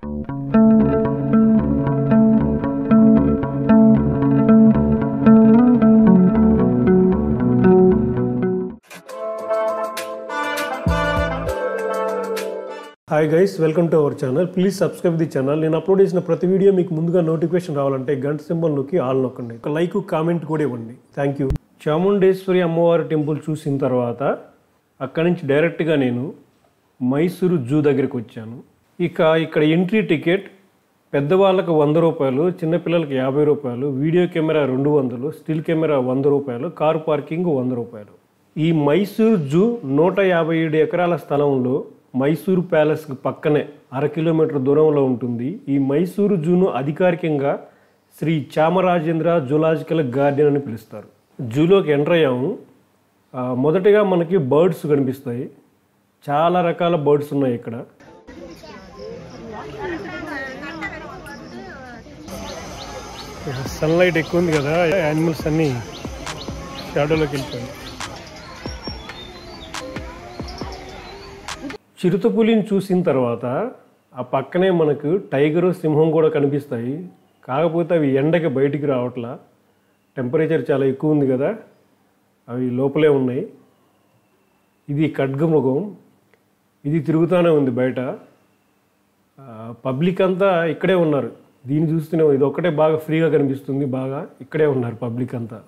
Hi guys, welcome to our channel. Please subscribe the channel. నేను upload చేసిన ప్రతి video మీకు ముందుగా నోటిఫికేషన్ రావాలంటే గంట సింబల్ నొక్కి ఆల్ నొక్కండి. ఒక లైక్ కామెంట్ కూడా ఇవ్వండి. Thank you. చాముండేశ్వరి అమ్మవారి టెంపుల్ చూసిన తర్వాత అక్కడి నుంచి డైరెక్ట్గా నేను మైసూరు జూ దగ్గరికి వచ్చాను. ఇక్కడ ఎంట్రీ టికెట్ పెద్దవాళ్ళకు 100 రూపాయలు, చిన్నపిల్లలకి 50 రూపాయలు, వీడియో కెమెరా 200, స్టిల్ కెమెరా 100 రూపాయలు, కారు పార్కింగ్ 100 రూపాయలు. ఈ మైసూరు జూ 157 ఎకరాల స్థలంలో మైసూరు ప్యాలెస్కి పక్కనే 1/2 కిలోమీటర్ దూరంలో ఉంటుంది. ఈ మైసూరు జూను అధికారికంగా శ్రీ చామరాజేంద్ర జూలాజికల్ గార్డెన్ అని పిలుస్తారు. జూలోకి ఎంటర్ అయ్యాము. మొదటగా మనకి బర్డ్స్ కనిపిస్తాయి. చాలా రకాల బర్డ్స్ ఉన్నాయి ఇక్కడ. సన్లైట్ ఎక్కువ ఉంది కదా, యానిమల్స్ అన్నీ షాడోలోకి వెళ్ళిపోయాయి. చిరుతపులిని చూసిన తర్వాత ఆ పక్కనే మనకు టైగరు, సింహం కూడా కనిపిస్తాయి. కాకపోతే అవి ఎండకి బయటికి రావట్లా. టెంపరేచర్ చాలా ఎక్కువ ఉంది కదా, అవి లోపలే ఉన్నాయి. ఇది ఖడ్గమృగం, ఇది తిరుగుతూనే ఉంది బయట. పబ్లిక్ అంతా ఇక్కడే ఉన్నారు. దీన్ని చూస్తూనే ఇది ఒక్కటే బాగా ఫ్రీగా కనిపిస్తుంది. బాగా ఇక్కడే ఉన్నారు పబ్లిక్ అంతా.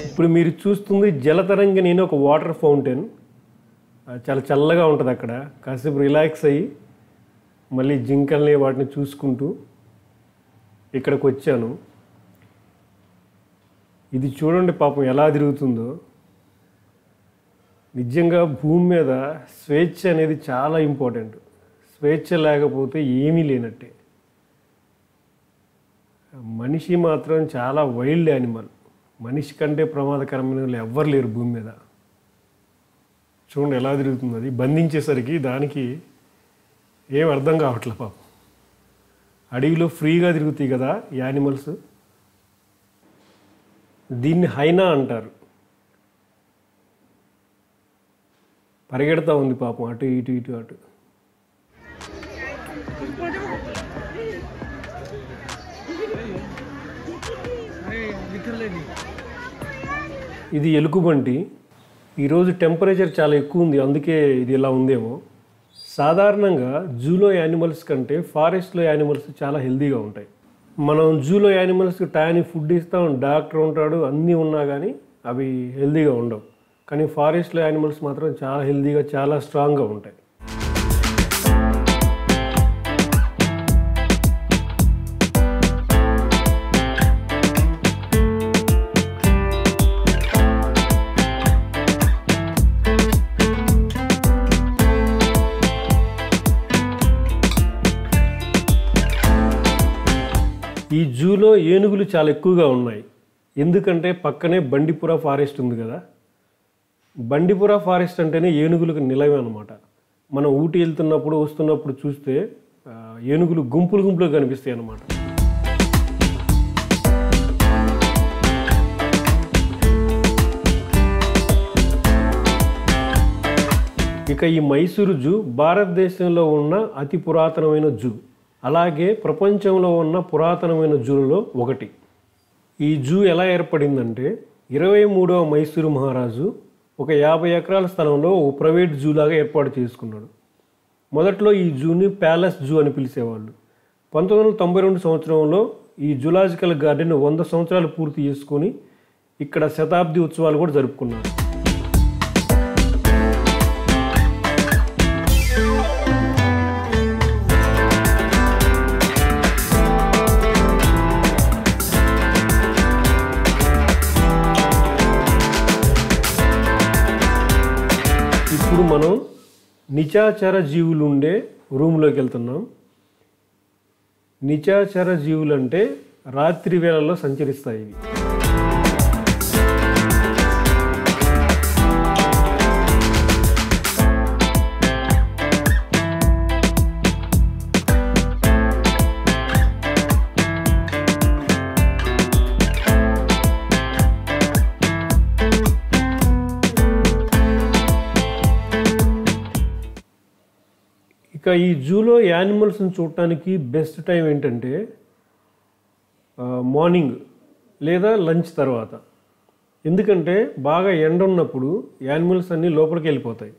ఇప్పుడు మీరు చూస్తుంది జలతరంగిణి అని ఒక వాటర్ ఫౌంటైన్. చాలా చల్లగా ఉంటుంది అక్కడ. కాసేపు రిలాక్స్ అయ్యి మళ్ళీ జింకల్ని వాటిని చూసుకుంటూ ఇక్కడికి వచ్చాను. ఇది చూడండి పాపం ఎలా తిరుగుతుందో. నిజంగా భూమి మీద స్వేచ్ఛ అనేది చాలా ఇంపార్టెంట్. స్వేచ్ఛ లేకపోతే ఏమీ లేనట్టే. మనిషి మాత్రం చాలా వైల్డ్ యానిమల్. మనిషి కంటే ప్రమాదకరమైన వాళ్ళు ఎవ్వరు లేరు భూమి మీద. చూడండి ఎలా తిరుగుతుంది. అది బంధించేసరికి దానికి ఏం అర్థం కావట్లే పాపం. అడవిలో ఫ్రీగా తిరుగుతాయి కదా ఈ యానిమల్స్. దీన్ని హైనా అంటారు. పరిగెడతా ఉంది పాపం అటు ఇటు ఇటు అటు. ఇది ఎలుగుబంటి. ఈరోజు టెంపరేచర్ చాలా ఎక్కువ ఉంది, అందుకే ఇది ఇలా ఉందేమో. సాధారణంగా జూలో యానిమల్స్ కంటే ఫారెస్ట్లో యానిమల్స్ చాలా హెల్తీగా ఉంటాయి. మనం జూలో యానిమల్స్కి టైంకి ఫుడ్ ఇస్తాం, డాక్టర్ ఉంటాడు, అన్నీ ఉన్నా కానీ అవి హెల్తీగా ఉండవు. కానీ ఫారెస్ట్లో యానిమల్స్ మాత్రం చాలా హెల్తీగా, చాలా స్ట్రాంగ్గా ఉంటాయి. ఈ జూలో ఏనుగులు చాలా ఎక్కువగా ఉన్నాయి. ఎందుకంటే పక్కనే బండిపుర ఫారెస్ట్ ఉంది కదా. బండిపుర ఫారెస్ట్ అంటేనే ఏనుగులకు నిలవే అనమాట. మనం ఊటీ వెళ్తున్నప్పుడు వస్తున్నప్పుడు చూస్తే ఏనుగులు గుంపులు గుంపులుగా కనిపిస్తాయి అన్నమాట. ఇక ఈ మైసూరు జూ భారతదేశంలో ఉన్న అతి పురాతనమైన జూ. అలాగే ప్రపంచంలో ఉన్న పురాతనమైన జూలలో ఒకటి. ఈ జూ ఎలా ఏర్పడిందంటే 23వ మైసూరు మహారాజు ఒక 50 ఎకరాల స్థలంలో ఓ ప్రైవేట్ జూ లాగా ఏర్పాటు చేసుకున్నాడు. మొదట్లో ఈ జూని ప్యాలెస్ జూ అని పిలిచేవాళ్ళు. 1992 సంవత్సరంలో ఈ జూలాజికల్ గార్డెన్ 100 సంవత్సరాలు పూర్తి చేసుకొని ఇక్కడ శతాబ్ది ఉత్సవాలు కూడా జరుపుకున్నారు. ఇప్పుడు మనం నిశాచర జీవులు ఉండే రూమ్లోకి వెళ్తున్నాం. నిశాచర జీవులు అంటే రాత్రి వేళల్లో సంచరిస్తాయి. ఇక ఈ జూలో యానిమల్స్ని చూడటానికి బెస్ట్ టైం ఏంటంటే మార్నింగ్ లేదా లంచ్ తర్వాత. ఎందుకంటే బాగా ఎండ ఉన్నప్పుడు యానిమల్స్ అన్నీ లోపలికి వెళ్ళిపోతాయి.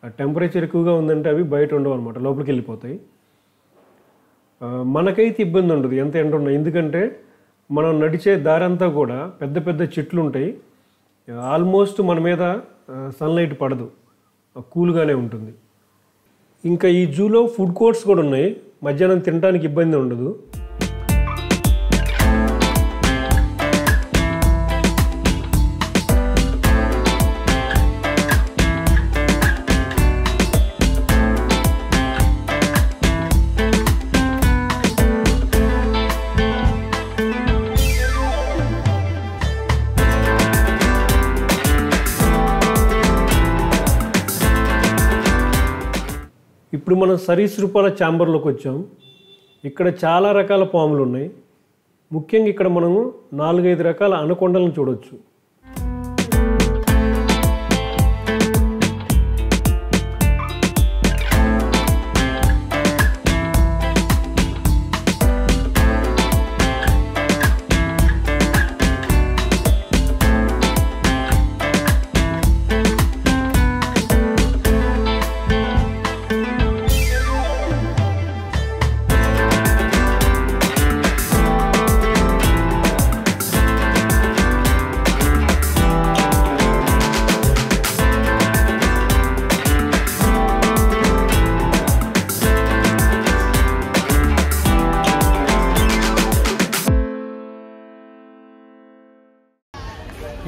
ఆ టెంపరేచర్ ఎక్కువగా ఉందంటే అవి బయట ఉండవు అనమాట, లోపలికి వెళ్ళిపోతాయి. మనకైతే ఇబ్బంది ఉండదు ఎంత ఎండ ఉన్నా, ఎందుకంటే మనం నడిచే దారంతా కూడా పెద్ద పెద్ద చెట్లు ఉంటాయి. ఆల్మోస్ట్ మన మీద సన్లైట్ పడదు, కూల్గానే ఉంటుంది. ఇంకా ఈ జూలో ఫుడ్ కోర్ట్స్ కూడా ఉన్నాయి, మధ్యాహ్నం తినడానికి ఇబ్బంది ఉండదు. ఇప్పుడు మనం సరీసృపాల ఛాంబర్లోకి వచ్చాం. ఇక్కడ చాలా రకాల పాములు ఉన్నాయి. ముఖ్యంగా ఇక్కడ మనము 4-5 రకాల అనకొండలను చూడవచ్చు.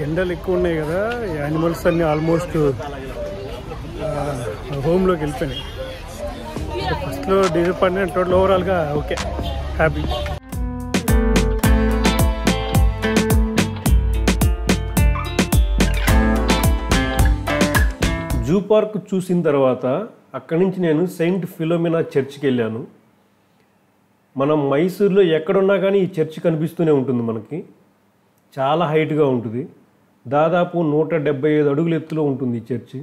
ఎండలు ఎక్కువ ఉన్నాయి కదా, యానిమల్స్ అన్నీ ఆల్మోస్ట్ హోమ్లోకి వెళ్ళిపోయినాయి. ఫస్ట్లో డిసప్పాయింట్మెంట్, టోటల్ ఓవరాల్గా ఓకే, హ్యాపీ. జూ పార్క్ చూసిన తర్వాత అక్కడి నుంచి నేను సెయింట్ ఫిలోమినా చర్చ్కి వెళ్ళాను. మనం మైసూర్లో ఎక్కడున్నా కానీ ఈ చర్చ్ కనిపిస్తూనే ఉంటుంది మనకి. చాలా హైట్గా ఉంటుంది, దాదాపు 175 అడుగుల ఎత్తులో ఉంటుంది ఈ చర్చి.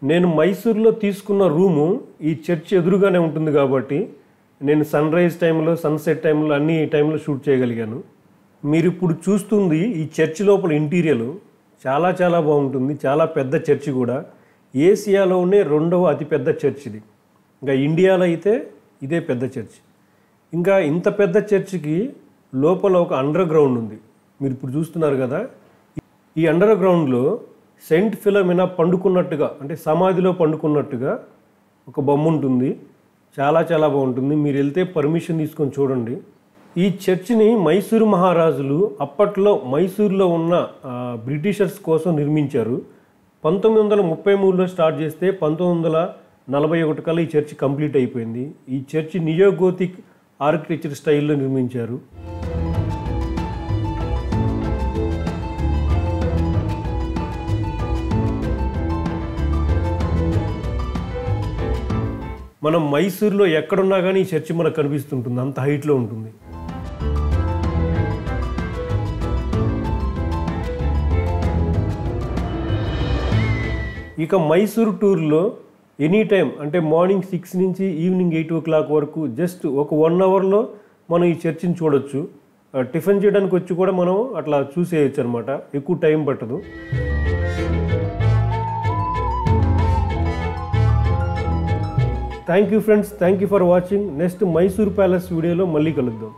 నేను మైసూర్లో తీసుకున్న రూము ఈ చర్చ్ ఎదురుగానే ఉంటుంది కాబట్టి నేను సన్ రైజ్ టైంలో, సన్సెట్ టైంలో, అన్ని టైంలో షూట్ చేయగలిగాను. మీరు ఇప్పుడు చూస్తుంది ఈ చర్చ్ లోపల ఇంటీరియర్ చాలా చాలా బాగుంటుంది. చాలా పెద్ద చర్చి కూడా, ఏసియాలోనే 2వ అతిపెద్ద చర్చ్ ఇది. ఇంకా ఇండియాలో అయితే ఇదే పెద్ద చర్చ్. ఇంకా ఇంత పెద్ద చర్చికి లోపల ఒక అండర్ గ్రౌండ్ ఉంది, మీరు ఇప్పుడు చూస్తున్నారు కదా. ఈ అండర్ గ్రౌండ్లో సెయింట్ ఫిలోమినా పండుకున్నట్టుగా, అంటే సమాధిలో పండుకున్నట్టుగా ఒక బొమ్మ ఉంటుంది. చాలా చాలా బాగుంటుంది, మీరు వెళ్తే పర్మిషన్ తీసుకొని చూడండి. ఈ చర్చిని మైసూరు మహారాజులు అప్పట్లో మైసూరులో ఉన్న బ్రిటిషర్స్ కోసం నిర్మించారు. 1933లో స్టార్ట్ చేస్తే 1941 కల్లా ఈ చర్చి కంప్లీట్ అయిపోయింది. ఈ చర్చి నియోగోతిక్ ఆర్కిటెక్చర్ స్టైల్లో నిర్మించారు. మనం మైసూర్లో ఎక్కడున్నా కానీ ఈ చర్చి మనకు కనిపిస్తుంటుంది, అంత హైట్లో ఉంటుంది. ఇక మైసూర్ టూర్లో ఎనీ టైం, అంటే మార్నింగ్ 6 నుంచి ఈవినింగ్ 8 o'clock వరకు జస్ట్ ఒక 1 అవర్లో మనం ఈ చర్చిని చూడొచ్చు. టిఫిన్ చేయడానికి వచ్చి కూడా మనం అట్లా చూసేయచ్చు అనమాట, ఎక్కువ టైం పట్టదు. Thank you friends, thank you for watching. Next Mysore palace వీడియోలో మళ్ళీ కలుద్దాం.